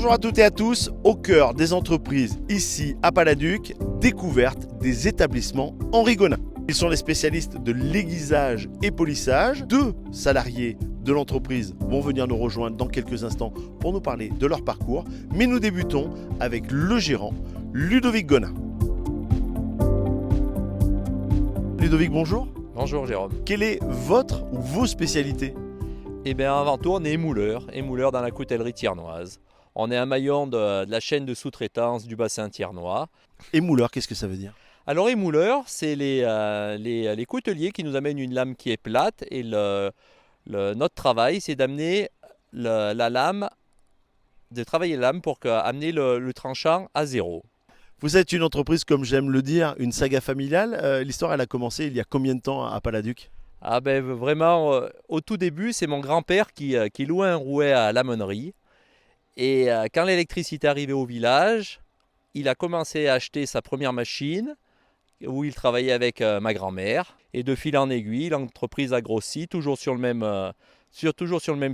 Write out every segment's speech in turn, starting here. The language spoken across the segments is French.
Bonjour à toutes et à tous, au cœur des entreprises ici à Paladuc, découverte des établissements Henri Gonin. Ils sont les spécialistes de l'aiguisage et polissage. 2 salariés de l'entreprise vont venir nous rejoindre dans quelques instants pour nous parler de leur parcours. Mais nous débutons avec le gérant, Ludovic Gonin. Ludovic, bonjour. Bonjour Jérôme. Quelle est votre ou vos spécialités ? Eh bien avant tout, on est émouleur dans la coutellerie thiernoise. On est un maillon de la chaîne de sous-traitance du bassin thiernois. Émouleur, qu'est-ce que ça veut dire ? Alors émouleur, c'est les couteliers qui nous amènent une lame qui est plate et notre travail, c'est d'amener la lame, de travailler la lame pour amener le tranchant à zéro. Vous êtes une entreprise, comme j'aime le dire, une saga familiale. L'histoire, elle a commencé il y a combien de temps à Paladuc ? Ah ben vraiment, au tout début, c'est mon grand-père qui louait un rouet à l'aumônerie. Et quand l'électricité est arrivée au village, il a commencé à acheter sa première machine où il travaillait avec ma grand-mère. Et de fil en aiguille, l'entreprise a grossi, toujours sur le même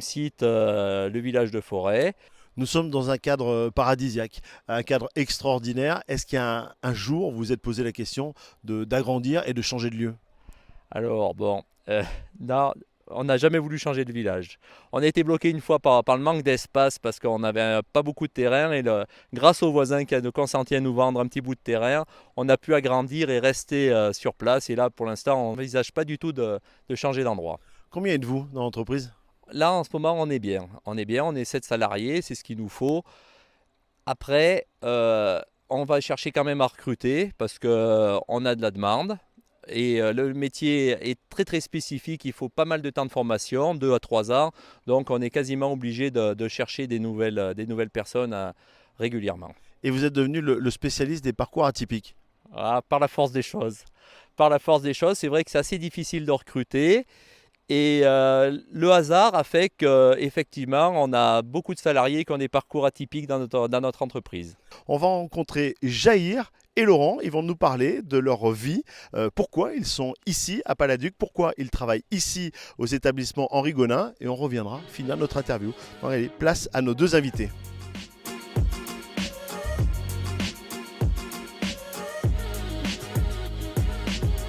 site, le village de Forêt. Nous sommes dans un cadre paradisiaque, un cadre extraordinaire. Est-ce qu'il y a un jour, vous vous êtes posé la question d'agrandir et de changer de lieu ? Alors bon, non, on n'a jamais voulu changer de village. On a été bloqué une fois par le manque d'espace parce qu'on n'avait pas beaucoup de terrain et grâce aux voisins qui ont consenti à nous vendre un petit bout de terrain, on a pu agrandir et rester sur place. Et là, pour l'instant, on n'envisage pas du tout de changer d'endroit. Combien êtes-vous dans l'entreprise ? Là, en ce moment, on est bien. On est 7 salariés, c'est ce qu'il nous faut. Après, on va chercher quand même à recruter parce qu'on a de la demande. Et le métier est très très spécifique, il faut pas mal de temps de formation, 2 à 3 ans. Donc on est quasiment obligé de chercher des nouvelles personnes régulièrement. Et vous êtes devenu le spécialiste des parcours atypiques ? Par la force des choses. Par la force des choses, c'est vrai que c'est assez difficile de recruter. Et le hasard a fait qu'effectivement, on a beaucoup de salariés qui ont des parcours atypiques dans notre entreprise. On va rencontrer Jaïr et Laurent. Ils vont nous parler de leur vie, pourquoi ils sont ici à Paladuc, pourquoi ils travaillent ici aux établissements Henri Gonin. Et on reviendra finir notre interview. Allez, place à nos 2 invités.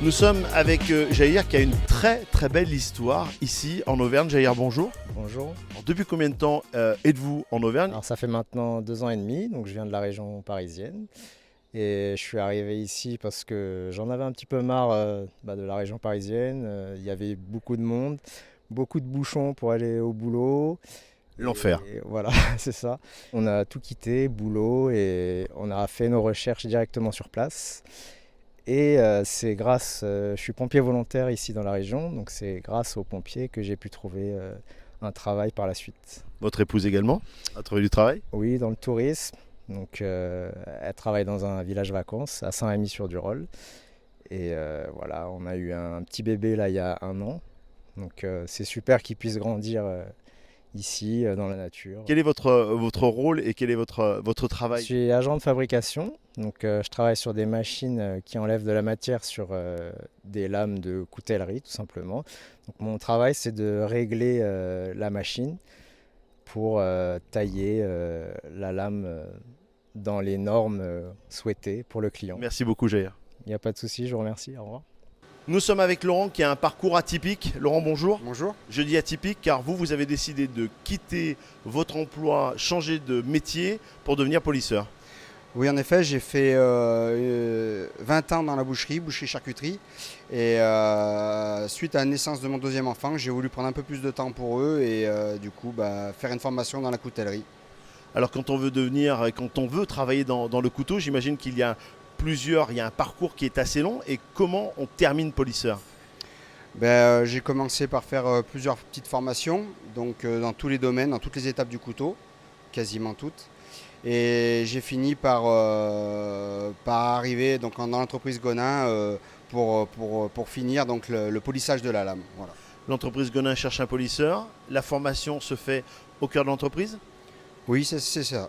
Nous sommes avec Jaïr qui a une très très belle histoire ici en Auvergne. Jaïr, bonjour. Bonjour. Alors, depuis combien de temps êtes-vous en Auvergne ? Alors ça fait maintenant 2 ans et demi, donc je viens de la région parisienne. Et je suis arrivé ici parce que j'en avais un petit peu marre de la région parisienne. Il y avait beaucoup de monde, beaucoup de bouchons pour aller au boulot. L'enfer. Et voilà, c'est ça. On a tout quitté, boulot, et on a fait nos recherches directement sur place. Et c'est grâce, je suis pompier volontaire ici dans la région, donc c'est grâce aux pompiers que j'ai pu trouver un travail par la suite. Votre épouse également a trouvé du travail ? Oui, dans le tourisme. Donc elle travaille dans un village vacances à Saint-Rémy-sur-Durolle. Et voilà, on a eu un petit bébé là il y a 1 an. Donc c'est super qu'il puisse grandir ici dans la nature. Quel est votre rôle et quel est votre travail ? Je suis agent de fabrication, donc je travaille sur des machines qui enlèvent de la matière sur des lames de coutellerie tout simplement. Donc mon travail c'est de régler la machine pour tailler la lame dans les normes souhaitées pour le client. Merci beaucoup Jaïr. Il n'y a pas de souci, je vous remercie, au revoir. Nous sommes avec Laurent qui a un parcours atypique. Laurent, bonjour. Bonjour. Je dis atypique car vous avez décidé de quitter votre emploi, changer de métier pour devenir polisseur. Oui, en effet, j'ai fait 20 ans dans la boucherie-charcuterie. Et suite à la naissance de mon 2e enfant, j'ai voulu prendre un peu plus de temps pour eux et du coup faire une formation dans la coutellerie. Alors quand on veut travailler dans le couteau, j'imagine qu'il y a un parcours qui est assez long. Et comment on termine polisseur ? J'ai commencé par faire plusieurs petites formations, donc dans tous les domaines, dans toutes les étapes du couteau, quasiment toutes. Et j'ai fini par arriver donc, dans l'entreprise Gonin pour finir donc, le polissage de la lame. Voilà. L'entreprise Gonin cherche un polisseur. La formation se fait au cœur de l'entreprise ? Oui, c'est ça.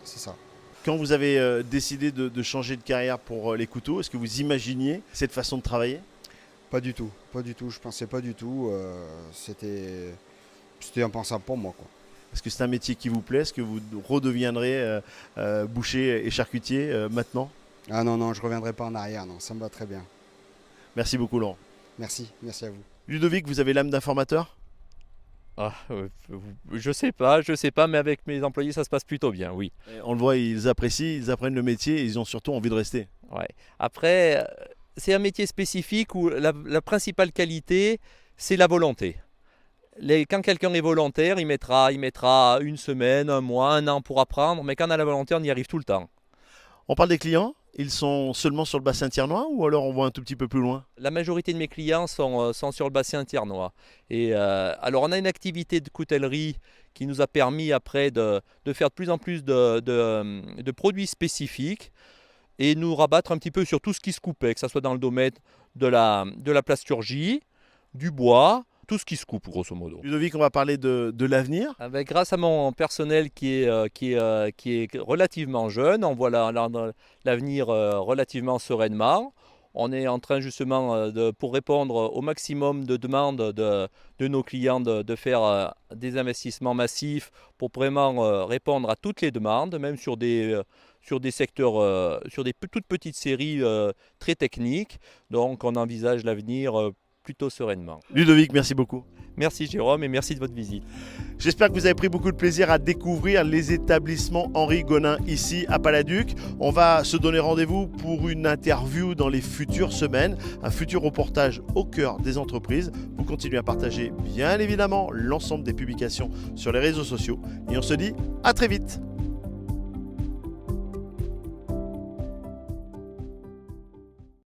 Quand vous avez décidé de changer de carrière pour les couteaux, est-ce que vous imaginiez cette façon de travailler ? Pas du tout. Je pensais pas du tout. C'était impensable pour moi, quoi. Est-ce que c'est un métier qui vous plaît? Est-ce que vous redeviendrez boucher et charcutier maintenant? Ah non, non, je ne reviendrai pas en arrière, non, ça me va très bien. Merci beaucoup Laurent. Merci, merci à vous. Ludovic, vous avez l'âme d'informateur? Je sais pas, mais avec mes employés, ça se passe plutôt bien, oui. On le voit, ils apprécient, ils apprennent le métier et ils ont surtout envie de rester. Ouais. Après, c'est un métier spécifique où la principale qualité, c'est la volonté. Quand quelqu'un est volontaire, il mettra une semaine, un mois, un an pour apprendre, mais quand on a la volonté, on y arrive tout le temps. On parle des clients, ils sont seulement sur le bassin thiernois ou alors on voit un tout petit peu plus loin? La majorité de mes clients sont sur le bassin thiernois. Et alors on a une activité de coutellerie qui nous a permis après de faire de plus en plus de produits spécifiques et nous rabattre un petit peu sur tout ce qui se coupait, que ce soit dans le domaine de la plasturgie, du bois, tout ce qui se coupe grosso modo. Ludovic, on va parler de l'avenir. Grâce à mon personnel qui est relativement jeune, on voit l'avenir relativement sereinement. On est en train justement, pour répondre au maximum de demandes de nos clients, de faire des investissements massifs pour vraiment répondre à toutes les demandes, même sur des secteurs, sur des toutes petites séries très techniques. Donc on envisage l'avenir plutôt sereinement. Ludovic, merci beaucoup. Merci Jérôme et merci de votre visite. J'espère que vous avez pris beaucoup de plaisir à découvrir les établissements Henri Gonin ici à Paladuc. On va se donner rendez-vous pour une interview dans les futures semaines, un futur reportage au cœur des entreprises. Vous continuez à partager bien évidemment l'ensemble des publications sur les réseaux sociaux et on se dit à très vite.